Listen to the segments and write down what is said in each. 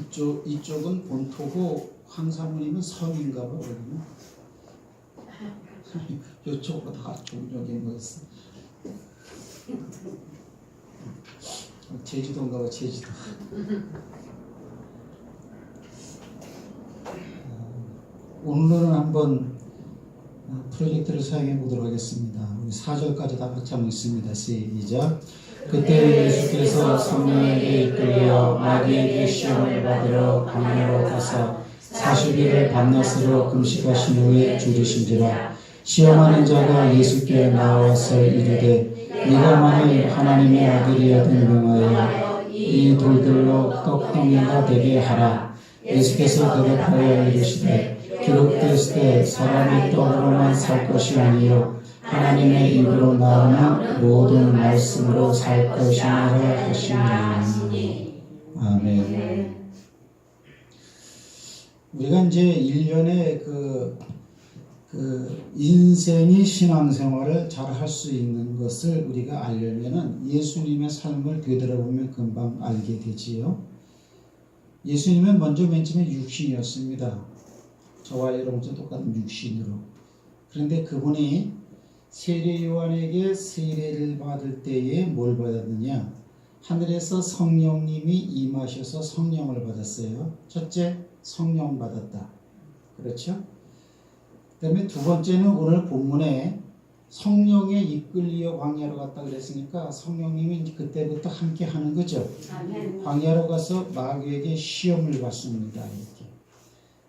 이쪽은 본토고 황사모님은 섬인가 봐. 여기는. 이쪽으로 다 종족이 뭐였어? 제주도인가 봐. 제주도. 오늘은 한번 프로젝트를 사용해 보도록 하겠습니다. 우리 4절까지 다 같이 한번 읽습니다. 시작. 그때 예수께서 성령에게 이끌려 마귀에게 시험을 받으러 광야로 가서 40일을 밤낮으로 금식하신 후에 줄이신지라. 시험하는 자가 예수께 나와서 이르되 네가 만일 하나님의 아들이야 명하여 이 돌들로 떡덩이가 되게 하라. 예수께서 대답하여 이르시되 기록되었을 사람이 떡으로만 살 것이 아니요 하나님의 입으로 나오는 모든 말씀으로 살 것이니라 하시니. 아멘. 우리가 이제 1년에 그 인생이 신앙생활을 잘 할 수 있는 것을 우리가 알려면은 예수님의 삶을 되돌아보면 금방 알게 되지요. 예수님은 먼저 맨 처음에 육신이었습니다. 저와 여러분도 똑같은 육신으로. 그런데 그분이 세례 요한에게 세례를 받을 때에 뭘 받았느냐? 하늘에서 성령님이 임하셔서 성령을 받았어요. 첫째, 성령 받았다. 그렇죠? 그 다음에 두 번째는 오늘 본문에 성령에 이끌려 광야로 갔다 그랬으니까 성령님이 그때부터 함께 하는 거죠. 광야로 가서 마귀에게 시험을 받습니다. 이렇게.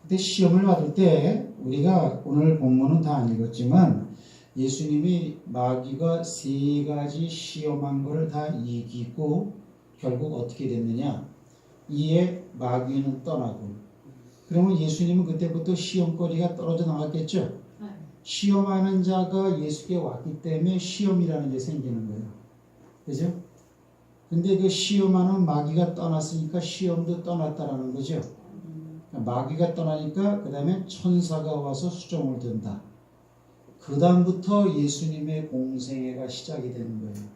그때 시험을 받을 때 우리가 오늘 본문은 다 안 읽었지만 예수님이 마귀가 세 가지 시험한 것을 다 이기고 결국 어떻게 됐느냐? 이에 마귀는 떠나고. 그러면 예수님은 그때부터 시험거리가 떨어져 나갔겠죠? 시험하는 자가 예수께 왔기 때문에 시험이라는 게 생기는 거예요. 그죠? 근데 그 시험하는 마귀가 떠났으니까 시험도 떠났다라는 거죠. 마귀가 떠나니까 그 다음에 천사가 와서 수종을 든다. 그 다음부터 예수님의 공생애가 시작이 되는 거예요.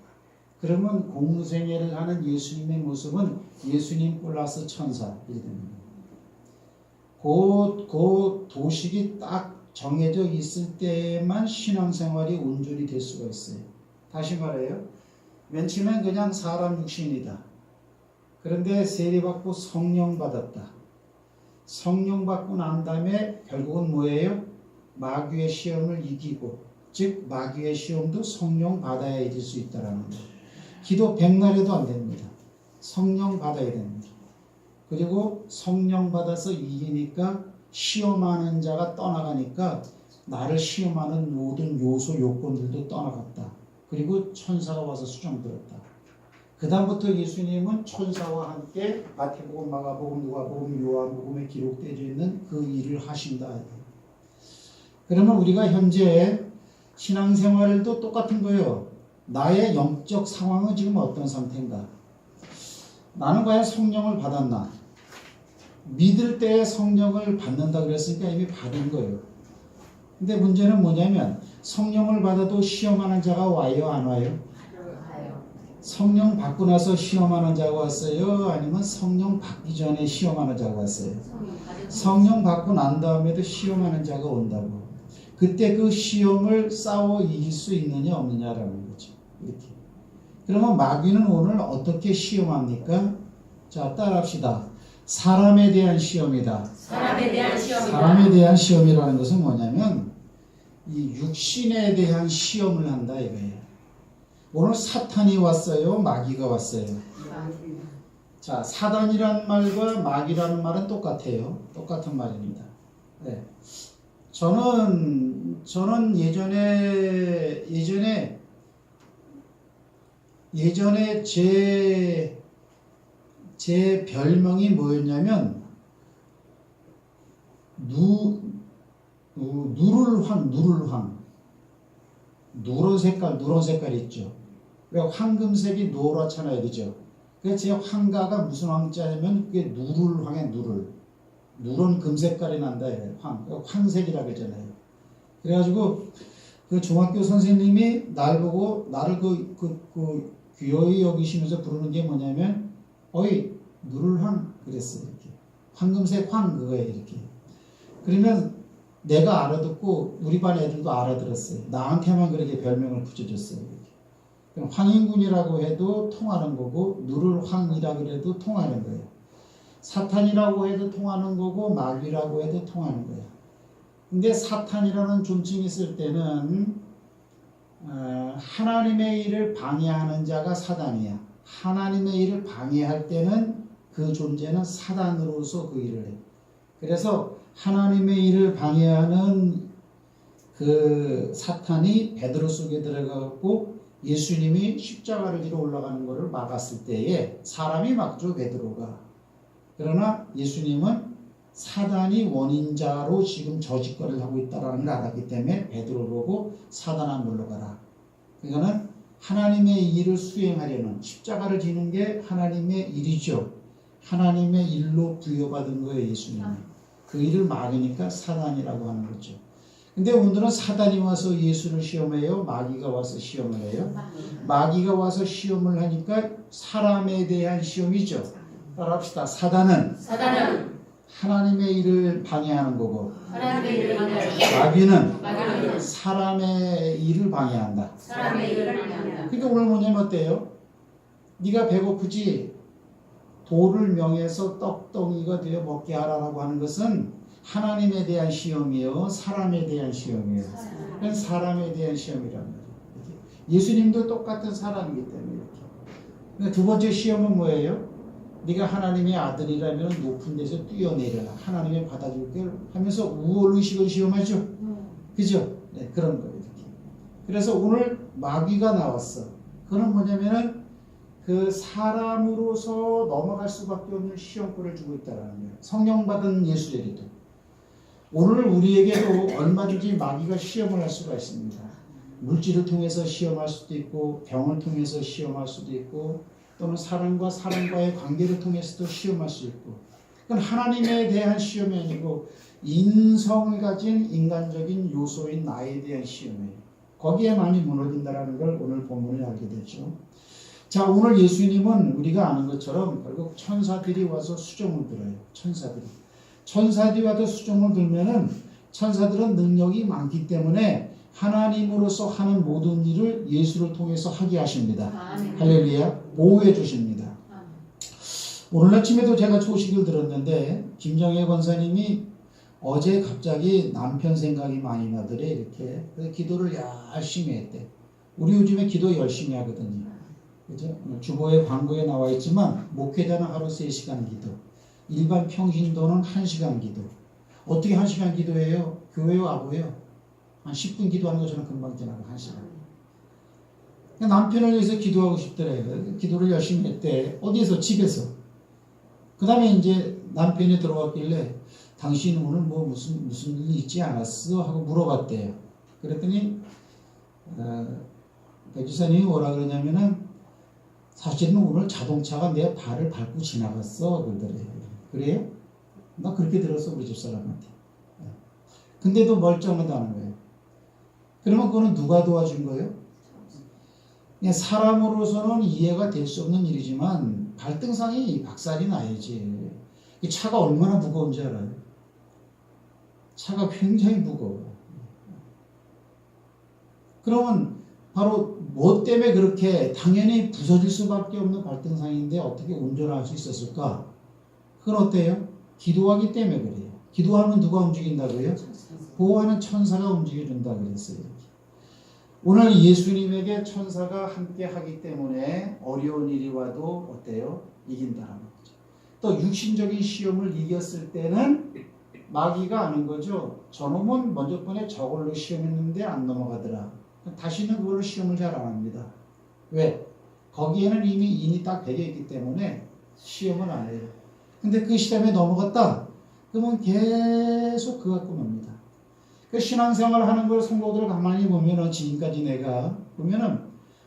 그러면 공생애를 하는 예수님의 모습은 예수님 플러스 천사 이렇게 되는 거예요. 그 도식이 딱 정해져 있을 때만 신앙생활이 온전히 될 수가 있어요. 다시 말해요. 맨 처음엔 그냥 사람 육신이다. 그런데 세례받고 성령 받았다. 성령 받고 난 다음에 결국은 뭐예요? 마귀의 시험을 이기고, 즉 마귀의 시험도 성령 받아야 이길 수 있다라는 거예요. 기도 백날에도 안 됩니다. 성령 받아야 됩니다. 그리고 성령 받아서 이기니까 시험하는 자가 떠나가니까 나를 시험하는 모든 요소 요건들도 떠나갔다. 그리고 천사가 와서 수정들었다. 그 다음부터 예수님은 천사와 함께 마태복음, 마가복음, 누가복음, 요한복음에 기록되어 있는 그 일을 하신다. 그러면 우리가 현재 신앙생활도 똑같은 거예요. 나의 영적 상황은 지금 어떤 상태인가? 나는 과연 성령을 받았나? 믿을 때에 성령을 받는다 그랬으니까 이미 받은 거예요. 근데 문제는 뭐냐면 성령을 받아도 시험하는 자가 와요, 안 와요? 성령 받고 나서 시험하는 자가 왔어요? 아니면 성령 받기 전에 시험하는 자가 왔어요? 성령 받고 난 다음에도 시험하는 자가 온다고. 그때 그 시험을 싸워 이길 수 있느냐 없느냐라는 거죠. 이렇게. 그러면 마귀는 오늘 어떻게 시험합니까? 자, 따라합시다. 사람에 대한 시험이다. 사람에 대한 시험이다. 사람에 대한 시험이라는 것은 뭐냐면 이 육신에 대한 시험을 한다 이거예요. 오늘 사탄이 왔어요? 마귀가 왔어요? 자, 사단이란 말과 마귀라는 말은 똑같아요. 똑같은 말입니다. 네. 저는 예전에 제 별명이 뭐였냐면 누를황. 누런 색깔 있죠. 왜 황금색이 노랗잖아요, 그죠? 그래서 제 황가가 무슨 황자냐면 그게 누를황의 누런 금색깔이 난다, 이래요. 황색이라고 했잖아요. 그래가지고 그 중학교 선생님이 나를 귀여이 여기시면서 부르는 게 뭐냐면 어이 누를황 그랬어요. 이렇게 황금색 황 그거예요. 이렇게. 그러면 내가 알아듣고 우리 반 애들도 알아들었어요. 나한테만 그렇게 별명을 붙여줬어요. 그럼 황인군이라고 해도 통하는 거고 누를 황이라고 해도 통하는 거예요. 사탄이라고 해도 통하는 거고 마귀라고 해도 통하는 거예요. 근데 사탄이라는 존칭이 있을 때는 하나님의 일을 방해하는 자가 사단이야. 하나님의 일을 방해할 때는 그 존재는 사단으로서 그 일을 해. 그래서 하나님의 일을 방해하는 그 사탄이 베드로 속에 들어가고 예수님이 십자가를 지러 올라가는 것을 막았을 때에 사람이 막죠, 베드로가. 그러나 예수님은 사단이 원인자로 지금 저 짓거리를 하고 있다는 걸 알았기 때문에 베드로 보고 사단아 물러가라. 이거는 하나님의 일을 수행하려는 십자가를 지는 게 하나님의 일이죠. 하나님의 일로 부여받은 거예요, 예수님이. 그 일을 막으니까 사단이라고 하는 거죠. 근데 오늘은 사단이 와서 예수를 시험해요? 마귀가 와서 시험을 해요? 마귀가 와서 시험을 하니까 사람에 대한 시험이죠. 따라합시다. 사단은 하나님의 일을 방해하는 거고 마귀는 사람의 일을 방해한다. 그러니까 오늘 뭐냐면 어때요? 네가 배고프지? 돌을 명해서 떡덩이가 되어 먹게 하라고 하는 것은 하나님에 대한 시험이요, 사람에 대한 시험이에요. 그건 사람에 대한 시험이란 말이에요. 예수님도 똑같은 사람이기 때문에 이렇게. 두 번째 시험은 뭐예요? 네가 하나님의 아들이라면 높은 데서 뛰어내려라. 하나님이 받아줄게 하면서 우월의식을 시험하죠. 그죠? 네, 그런 거예요. 이렇게. 그래서 오늘 마귀가 나왔어. 그건 뭐냐면은 그 사람으로서 넘어갈 수밖에 없는 시험권을 주고 있다는 거예요. 성령 받은 예수들이도. 오늘 우리에게도 얼마든지 마귀가 시험을 할 수가 있습니다. 물질을 통해서 시험할 수도 있고 병을 통해서 시험할 수도 있고 또는 사람과 사람과의 관계를 통해서도 시험할 수 있고 그건 하나님에 대한 시험이 아니고 인성을 가진 인간적인 요소인 나에 대한 시험이에요. 거기에 많이 무너진다는 걸 오늘 본문에 알게 되죠. 자, 오늘 예수님은 우리가 아는 것처럼 결국 천사들이 와서 수종을 들어요. 천사들이 와서 수종을 들면은 천사들은 능력이 많기 때문에 하나님으로서 하는 모든 일을 예수를 통해서 하게 하십니다. 할렐루야. 보호해 주십니다. 오늘 아침에도 제가 소식을 들었는데 김정혜 권사님이 어제 갑자기 남편 생각이 많이 나더래. 이렇게 그래서 기도를 열심히 했대. 우리 요즘에 기도 열심히 하거든요. 그죠? 주보에 광고에 나와 있지만 목회자는 하루 3시간 기도, 일반 평신도는 1시간 기도. 어떻게 1시간 기도해요? 교회 와보요. 한 10분 기도하는 것처럼 금방 지나고 1시간. 남편을 위해서 기도하고 싶더래요. 기도를 열심히 했대. 어디에서? 집에서. 그 다음에 이제 남편이 들어왔길래 당신 오늘 뭐 무슨 일이 있지 않았어? 하고 물어봤대요. 그랬더니 백지사님이 뭐라 그러냐면은 사실은 오늘 자동차가 내 발을 밟고 지나갔어. 그러더래요. 그래요? 나 그렇게 들었어. 우리 집사람한테. 근데도 멀쩡하다는 거예요. 그러면 그거는 누가 도와준 거예요? 그냥 사람으로서는 이해가 될 수 없는 일이지만 발등상이 박살이 나야지. 이 차가 얼마나 무거운지 알아요? 차가 굉장히 무거워요. 그러면 바로 뭐 때문에 그렇게 당연히 부서질 수밖에 없는 발등상인데 어떻게 운전할 수 있었을까? 그건 어때요? 기도하기 때문에 그래요. 기도하면 누가 움직인다고요? 보호하는 천사가 움직여준다 그랬어요. 오늘 예수님에게 천사가 함께 하기 때문에 어려운 일이 와도 어때요? 이긴다라는 거죠. 또 육신적인 시험을 이겼을 때는 마귀가 아는 거죠. 저놈은 먼저 번에 저걸로 시험했는데 안 넘어가더라. 다시는 그걸로 시험을 잘 안 합니다. 왜? 거기에는 이미 인이 딱 배겨있기 때문에 시험을 안 해요. 근데 그 시험에 넘어갔다? 그러면 계속 그거 갖고 놉니다. 그 신앙생활 하는 걸 성도들 가만히 보면은 지금까지 내가 보면은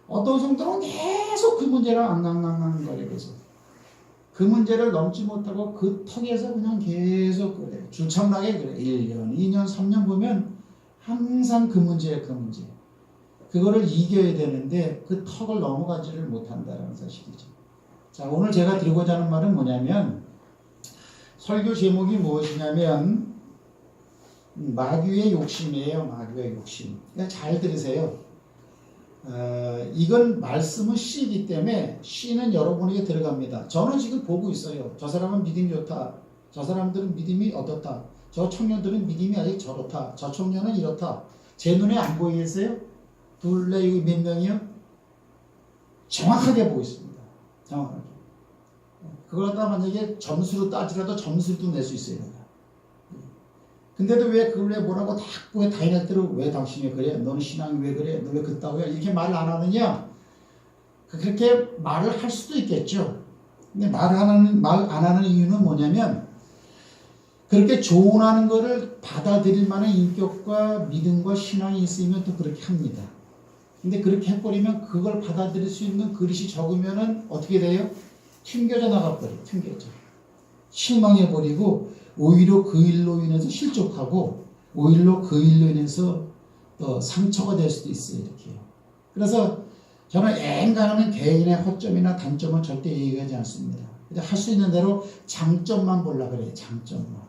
어떤 성도는 계속 그 문제를 앙앙앙앙거려 계속. 그 문제를 넘지 못하고 그 턱에서 그냥 계속 그래. 주참나게 그래. 1년, 2년, 3년 보면 항상 그 문제야, 그 문제. 그거를 이겨야 되는데 그 턱을 넘어가지를 못한다는 사실이죠. 자, 오늘 제가 드리고자 하는 말은 뭐냐면 설교 제목이 무엇이냐면 마귀의 욕심이에요. 마귀의 욕심. 그냥 잘 들으세요. 이건 말씀은 씨이기 때문에 씨는 여러분에게 들어갑니다. 저는 지금 보고 있어요. 저 사람은 믿음이 좋다. 저 사람들은 믿음이 어떻다. 저 청년들은 믿음이 아직 저렇다. 저 청년은 이렇다. 제 눈에 안 보이세요? 둘레 이거 몇 명이요? 정확하게 보고 있습니다. 정확하게. 그걸 갖다 만약에 점수로 따지라도 점수도 낼 수 있어요. 근데도 왜 그걸 왜 뭐라고 왜 다이나트로 왜 당신이 그래? 너는 신앙이 왜 그래? 너 왜 그따구야? 이렇게 말을 안 하느냐? 그렇게 말을 할 수도 있겠죠. 근데 말 안 하는 이유는 뭐냐면 그렇게 조언하는 거를 받아들일 만한 인격과 믿음과 신앙이 있으면 또 그렇게 합니다. 근데 그렇게 해버리면 그걸 받아들일 수 있는 그릇이 적으면은 어떻게 돼요? 튕겨져 나가버려요. 튕겨져. 실망해버리고 오히려 그 일로 인해서 실족하고 오히려 그 일로 인해서 상처가 될 수도 있어요. 이렇게요. 그래서 저는 애인간하면 개인의 허점이나 단점은 절대 얘기하지 않습니다. 할 수 있는 대로 장점만 보려고 그래요. 장점만.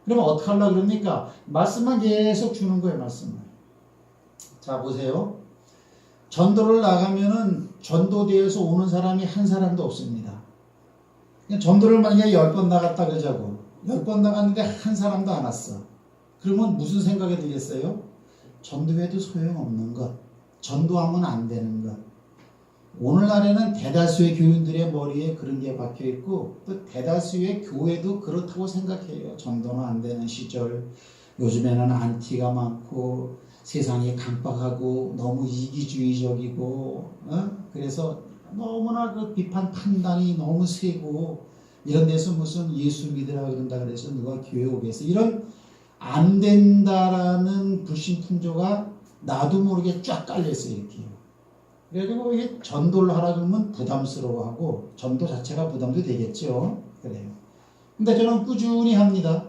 그러면 어떻게 하려고 그럽니까? 말씀만 계속 주는 거예요. 말씀만. 자 보세요. 전도를 나가면은 전도대에서 오는 사람이 한 사람도 없습니다. 전도를 만약에 10번 나갔다 그러자고 10번 나갔는데 한 사람도 안 왔어. 그러면 무슨 생각이 들겠어요? 전도해도 소용없는 것. 전도하면 안 되는 것. 오늘날에는 대다수의 교인들의 머리에 그런 게 박혀있고 또 대다수의 교회도 그렇다고 생각해요. 전도는 안 되는 시절. 요즘에는 안티가 많고 세상이 강박하고 너무 이기주의적이고 그래서 너무나 그 비판 판단이 너무 세고 이런 데서 무슨 예수 믿으라 그런다 그래서 누가 교회 오겠어. 이런 안 된다라는 불신풍조가 나도 모르게 쫙 깔려있어요. 이렇게. 그래가지고 이게 전도를 하라 그러면 부담스러워하고 전도 자체가 부담도 되겠죠. 그래요. 근데 저는 꾸준히 합니다.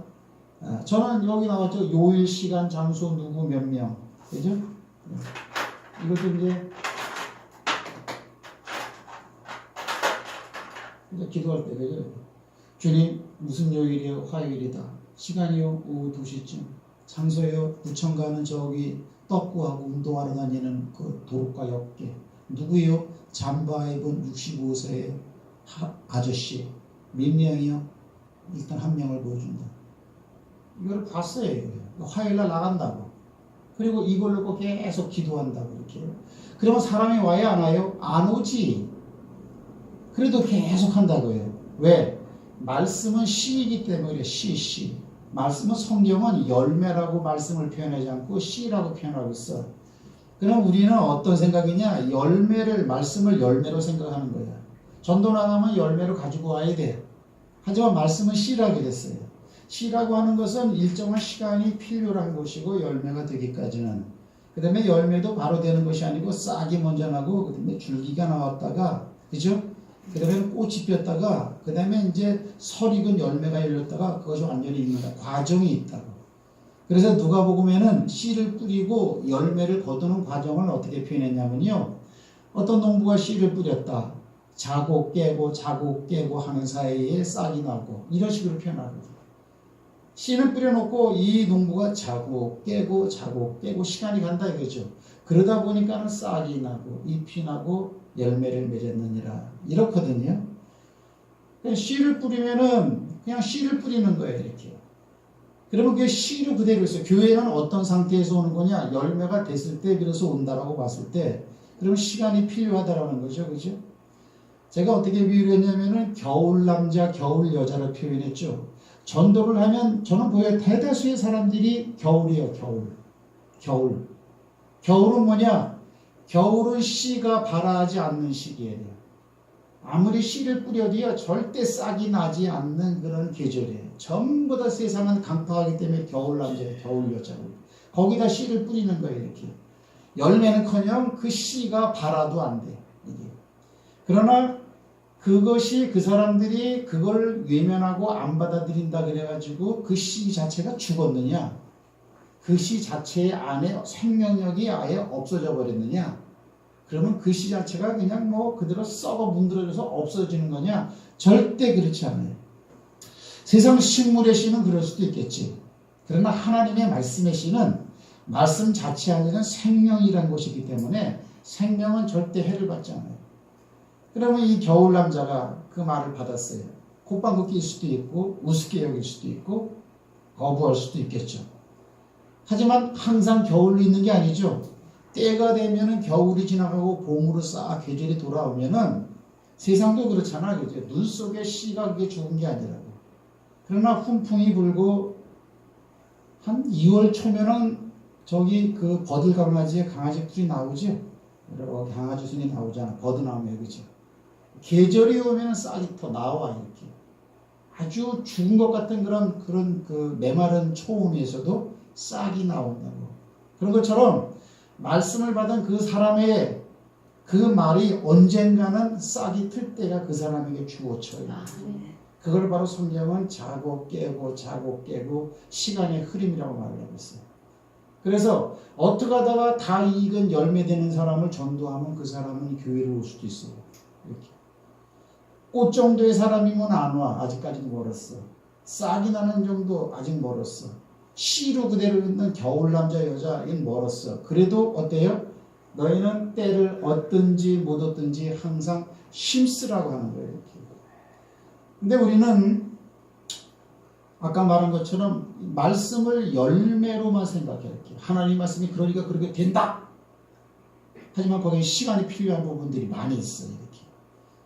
저는 여기 나왔죠. 요일, 시간, 장소, 누구, 몇 명. 그죠? 이것도 이제 기도할 때, 그죠? 주님, 무슨 요일이요? 화요일이다. 시간이요? 오후 2시쯤. 장소요? 부천 가는 저기 떡구하고 운동하러 다니는 그 도로가 옆에. 누구요? 잠바 입은 65세의 아저씨. 몇 명이요? 일단 한 명을 보여준다. 이걸 봤어요. 화요일날 나간다고. 그리고 이걸로 꼭 계속 기도한다고 이렇게. 그러면 사람이 와야 안 와요? 안 오지. 그래도 계속 한다고요. 왜? 말씀은 씨이기 때문에 그래. 씨. 말씀은 성경은 열매라고 말씀을 표현하지 않고 씨라고 표현하고 있어. 그럼 우리는 어떤 생각이냐? 말씀을 열매로 생각하는 거야. 전도 나가면 열매로 가지고 와야 돼. 하지만 말씀은 씨라고 됐어요. 씨라고 하는 것은 일정한 시간이 필요한 것이고 열매가 되기까지는. 그 다음에 열매도 바로 되는 것이 아니고 싹이 먼저 나고 그 다음에 줄기가 나왔다가 그죠? 그 다음에 꽃이 피었다가 그 다음에 이제 설 익은 열매가 열렸다가 그것이 완전히 익는다. 과정이 있다고. 그래서 누가복음에는 씨를 뿌리고 열매를 거두는 과정을 어떻게 표현했냐면요. 어떤 농부가 씨를 뿌렸다. 자고 깨고 하는 사이에 싹이 나고 이런 식으로 표현하거든요. 씨는 뿌려놓고 이 농부가 자고 깨고 시간이 간다 이거죠. 그러다 보니까는 싹이 나고 잎이 나고 열매를 맺었느니라 이렇거든요. 씨를 뿌리면은 그냥 씨를 뿌리는 거예요. 이렇게. 그러면 그게 씨로 그대로 있어요. 교회는 어떤 상태에서 오는 거냐? 열매가 됐을 때 비로소 온다라고 봤을 때 그러면 시간이 필요하다라는 거죠. 그죠? 제가 어떻게 비유를 했냐면은 겨울 남자, 겨울 여자를 표현했죠. 전도를 하면 저는 보여요. 대다수의 사람들이 겨울이에요. 겨울. 겨울은 뭐냐? 겨울은 씨가 발아하지 않는 시기예요. 아무리 씨를 뿌려도요. 절대 싹이 나지 않는 그런 계절이에요. 전부 다 세상은 강팍하기 때문에 겨울 남자예요. 겨울 여자고. 거기다 씨를 뿌리는 거예요. 이렇게. 열매는커녕 그 씨가 발아도 안 돼요. 이게. 그러나 그것이 그 사람들이 그걸 외면하고 안 받아들인다 그래가지고 그 씨 자체가 죽었느냐? 그 씨 자체 안에 생명력이 아예 없어져 버렸느냐? 그러면 그 씨 자체가 그냥 그대로 썩어 문드러져서 없어지는 거냐? 절대 그렇지 않아요. 세상 식물의 씨는 그럴 수도 있겠지. 그러나 하나님의 말씀의 씨는 말씀 자체 안에는 생명이라는 것이기 때문에 생명은 절대 해를 받지 않아요. 그러면 이 겨울 남자가 그 말을 받았어요. 콧방귀 낄 수도 있고 우습게 여길 수도 있고 거부할 수도 있겠죠. 하지만 항상 겨울로 있는 게 아니죠. 때가 되면은 겨울이 지나가고 봄으로 싹 계절이 돌아오면은 세상도 그렇잖아. 그죠? 눈 속에 씨가 그게 죽은 게 아니라고. 그러나 훈풍이 불고 한 2월 초면은 저기 그 버들강아지에 강아지들이 나오죠. 여러 강아지 순이 나오잖아. 버드 나오면 그죠. 계절이 오면 싹이 더 나와 이렇게. 아주 죽은 것 같은 그런 그 메마른 초음에서도 싹이 나온다고. 그런 것처럼 말씀을 받은 그 사람의 그 말이 언젠가는 싹이 틀 때가 그 사람에게 주어져요. 그걸 바로 성경은 자고 깨고 자고 깨고 시간의 흐름이라고 말을 하고 있어요. 그래서 어떻게 하다가 다 익은 열매되는 사람을 전도하면 그 사람은 교회로 올 수도 있어요. 이렇게. 꽃 정도의 사람이면 안 와. 아직까지는 멀었어. 싹이 나는 정도 아직 멀었어. 씨로 그대로 있는 겨울 남자 여자 이건 멀었어. 그래도 어때요? 너희는 때를 얻든지 못 얻든지 항상 힘쓰라고 하는 거예요. 이렇게. 근데 우리는 아까 말한 것처럼 말씀을 열매로만 생각해. 이렇게. 하나님 말씀이 그러니까 그렇게 된다. 하지만 거기에 시간이 필요한 부분들이 많이 있어요. 이렇게.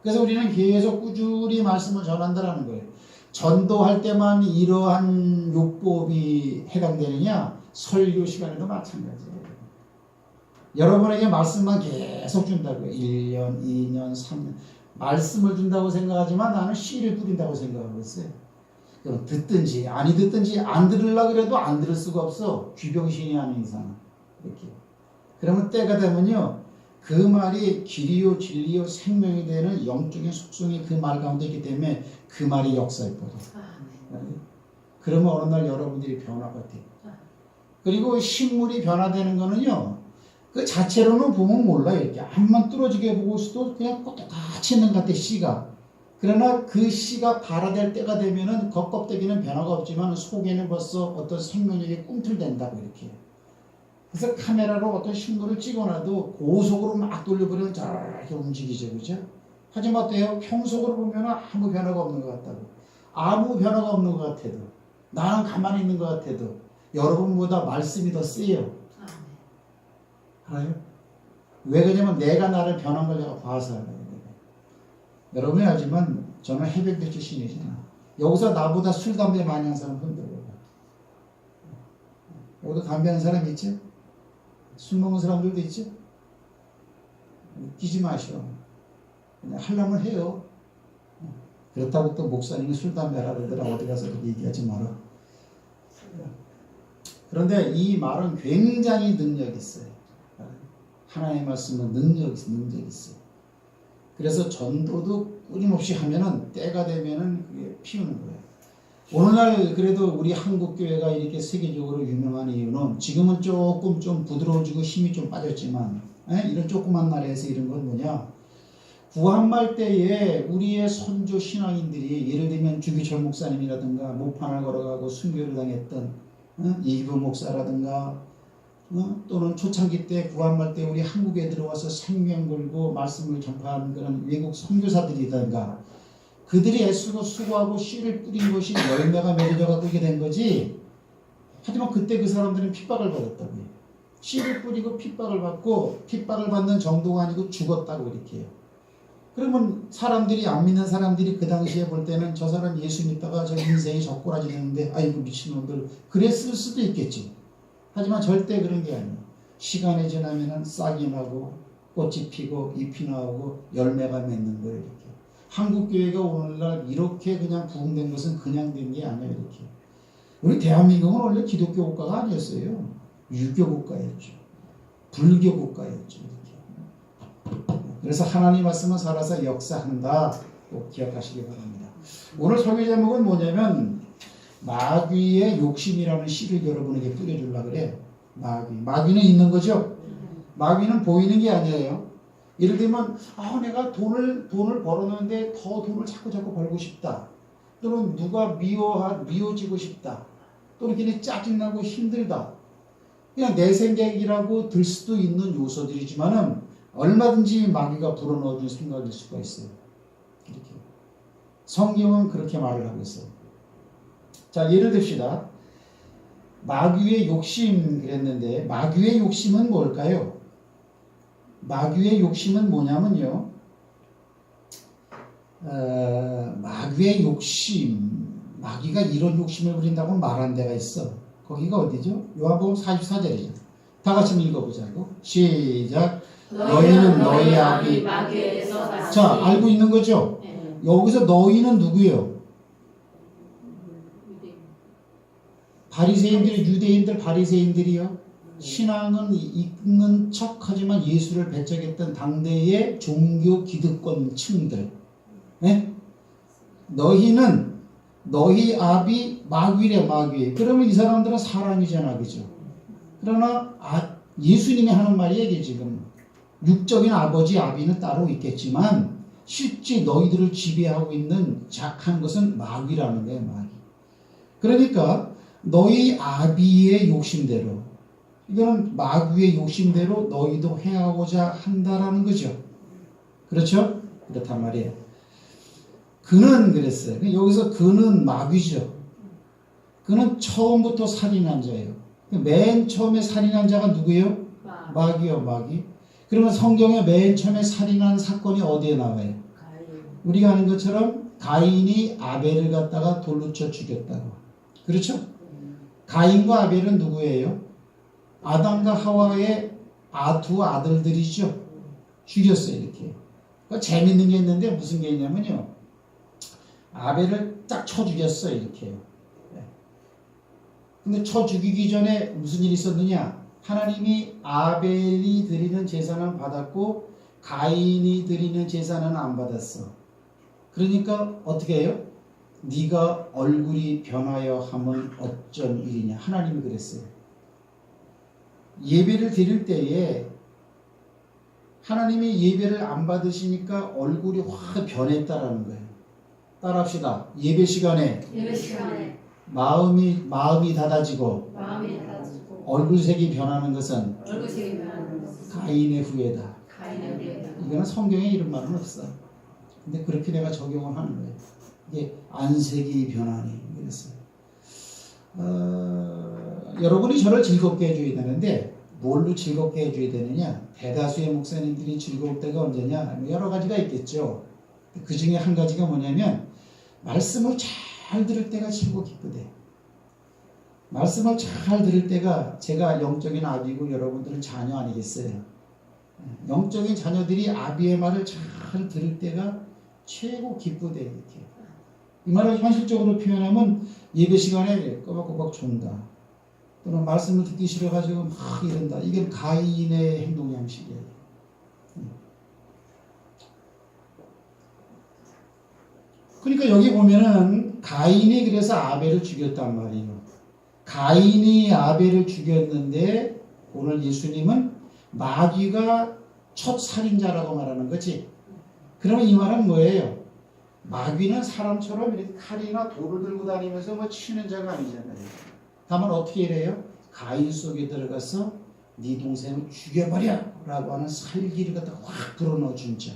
그래서 우리는 계속 꾸준히 말씀을 전한다라는 거예요. 전도할 때만 이러한 요법이 해당되느냐? 설교 시간에도 마찬가지예요. 여러분에게 말씀만 계속 준다고요. 1년, 2년, 3년. 말씀을 준다고 생각하지만 나는 씨를 뿌린다고 생각하고 있어요. 그럼 듣든지 아니 듣든지 안 들으려고 그래도 안 들을 수가 없어. 귀병신이 아닌 이상은. 이렇게. 그러면 때가 되면요. 그 말이 길이요 진리요 생명이 되는 영적인 속성이 그 말 가운데 있기 때문에 그 말이 역사에 빠져. 그러면 어느 날 여러분들이 변화가 돼요. 그리고 식물이 변화되는 거는요. 그 자체로는 보면 몰라. 이렇게 한번 뚫어지게 보고 있어도 그냥 똑같이 있는 것 같아. 씨가. 그러나 그 씨가 발화될 때가 되면은 겉껍데기는 변화가 없지만 속에는 벌써 어떤 생명력이 꿈틀댄다고 이렇게. 그래서 카메라로 어떤 식물을 찍어놔도 고속으로 막 돌려버리면 저렇게 움직이죠. 그죠? 하지만 어때요? 평속으로 보면 아무 변화가 없는 것 같다고. 아무 변화가 없는 것 같아도. 나는 가만히 있는 것 같아도. 여러분보다 말씀이 더 세요. 알아요? 왜 그러냐면 내가 나를 변한 걸 내가 봐서 알아요. 여러분이 알지만 저는 해병대 출신이잖아. 여기서 나보다 술, 담배 많이 하는 사람 흔들어요. 여기도 담배 하는 사람 있죠? 술 먹는 사람들도 있죠? 웃기지 마시오. 그냥 하려면 해요. 그렇다고 또 목사님이 술, 담배 하라더라 어디 가서 그렇게 얘기하지 마라. 그런데 이 말은 굉장히 능력이 있어요. 하나님의 말씀은 능력이 있어요. 그래서 전도도 끊임없이 하면은 때가 되면은 그게 피우는 거예요. 오늘날 그래도 우리 한국교회가 이렇게 세계적으로 유명한 이유는 지금은 조금 좀 부드러워지고 힘이 좀 빠졌지만 이런 조그만 나라에서 이런 건 뭐냐? 구한말 때에 우리의 선조 신앙인들이 예를 들면 주기철 목사님이라든가 모판을 걸어가고 순교를 당했던 이기부 목사라든가 또는 초창기 때 구한말 때 우리 한국에 들어와서 생명 걸고 말씀을 전파한 그런 외국 선교사들이든가 그들이 애쓰고 수고하고 씨를 뿌린 것이 열매가 맺어져가고 이게 된 거지. 하지만 그때 그 사람들은 핍박을 받았다고요. 씨를 뿌리고 핍박을 받고 핍박을 받는 정도가 아니고 죽었다고 이렇게 해요. 그러면 사람들이 안 믿는 사람들이 그 당시에 볼 때는 저 사람 예수 믿다가 저 인생이 젓고라지 되는데 아이고 미친놈들 그랬을 수도 있겠지. 하지만 절대 그런 게 아니에요. 시간이 지나면 싹이 나고 꽃이 피고 잎이 나오고 열매가 맺는 거예요. 이렇게. 한국교회가 오늘날 이렇게 그냥 부흥된 것은 그냥 된 게 아니에요. 이렇게. 우리 대한민국은 원래 기독교 국가가 아니었어요. 유교 국가였죠. 불교 국가였죠. 이렇게. 그래서 하나님 말씀은 살아서 역사한다. 꼭 기억하시기 바랍니다. 오늘 설교 제목은 뭐냐면 마귀의 욕심이라는 씨를 여러분에게 뿌려주려고 그래. 마귀는 있는 거죠. 마귀는 보이는 게 아니에요. 예를 들면 내가 돈을 벌었는데 더 돈을 자꾸 벌고 싶다. 또는 누가 미워지고 싶다. 또는 그냥 짜증나고 힘들다. 그냥 내 생각이라고 들 수도 있는 요소들이지만은 얼마든지 마귀가 불어넣어준 생각일 수가 있어요. 이렇게. 성경은 그렇게 말을 하고 있어요. 자, 예를 듭시다. 마귀의 욕심 그랬는데 마귀의 욕심은 뭘까요? 마귀의 욕심은 뭐냐면요. 마귀의 욕심, 마귀가 이런 욕심을 부린다고 말한 데가 있어. 거기가 어디죠? 요한복음 44절이죠. 다 같이 읽어보자고. 시작. 너희는 너희 아비 마귀에게서 났으니. 자, 알고 있는 거죠? 네. 여기서 너희는 누구예요? 바리새인들이, 유대인들 바리새인들이요. 신앙은 있는 척하지만 예수를 배척했던 당대의 종교 기득권층들. 네? 너희는 너희 아비 마귀래. 마귀. 그러면 이 사람들은 사람이잖아, 그죠? 그러나 예수님이 하는 말이에요, 이게 지금. 육적인 아버지 아비는 따로 있겠지만 실제 너희들을 지배하고 있는 작한 것은 마귀라는 거예요, 마귀. 그러니까 너희 아비의 욕심대로, 이거는 마귀의 욕심대로 너희도 행하고자 한다라는 거죠. 그렇죠? 그렇단 말이에요. 그는 그랬어요. 여기서 그는 마귀죠. 그는 처음부터 살인한 자예요. 맨 처음에 살인한 자가 누구예요? 마귀요, 마귀. 그러면 성경에 맨 처음에 살인한 사건이 어디에 나와요? 우리가 아는 것처럼 가인이 아벨을 갖다가 돌로 쳐 죽였다고. 그렇죠? 가인과 아벨은 누구예요? 아담과 하와의 두 아들들이죠. 죽였어요, 이렇게. 재밌는 게 있는데 무슨 게 있냐면요. 아벨을 딱 쳐 죽였어요, 이렇게. 근데 쳐 죽이기 전에 무슨 일이 있었느냐? 하나님이 아벨이 드리는 제사는 받았고 가인이 드리는 제사는 안 받았어. 그러니까 어떻게 해요? 네가 얼굴이 변하여 하면 어쩐 일이냐. 하나님이 그랬어요. 예배를 드릴 때에 하나님이 예배를 안 받으시니까 얼굴이 확 변했다라는 거예요. 따라합시다. 예배 시간에 마음이 닫아지고 얼굴색이 변하는 것은 가인의 후예다. 이거는 성경에 이런 말은 없어. 근데 그렇게 내가 적용을 하는 거예요. 이게 안색이 변하니 그랬어요. 여러분이 저를 즐겁게 해줘야 되는데 뭘로 즐겁게 해줘야 되느냐? 대다수의 목사님들이 즐거울 때가 언제냐? 여러 가지가 있겠죠. 그 중에 한 가지가 뭐냐면 말씀을 잘 들을 때가 즐겁고 기쁘대. 말씀을 잘 들을 때가 제가 영적인 아비고 여러분들은 자녀 아니겠어요? 영적인 자녀들이 아비의 말을 잘 들을 때가 최고 기쁘대. 이렇게. 이 말을 현실적으로 표현하면 예배 시간에 꼬박꼬박 존다. 또는 말씀을 듣기 싫어가지고 막 이런다. 이게 가인의 행동 양식이에요. 그러니까 여기 보면은 가인이 그래서 아벨을 죽였단 말이에요. 가인이 아벨을 죽였는데 오늘 예수님은 마귀가 첫 살인자라고 말하는 거지. 그러면 이 말은 뭐예요? 마귀는 사람처럼 이렇게 칼이나 돌을 들고 다니면서 뭐 치는 자가 아니잖아요. 다만 어떻게 이래요? 가인 속에 들어가서 네 동생을 죽여버려 라고 하는 살기를 갖다 확 불어넣어 준 자.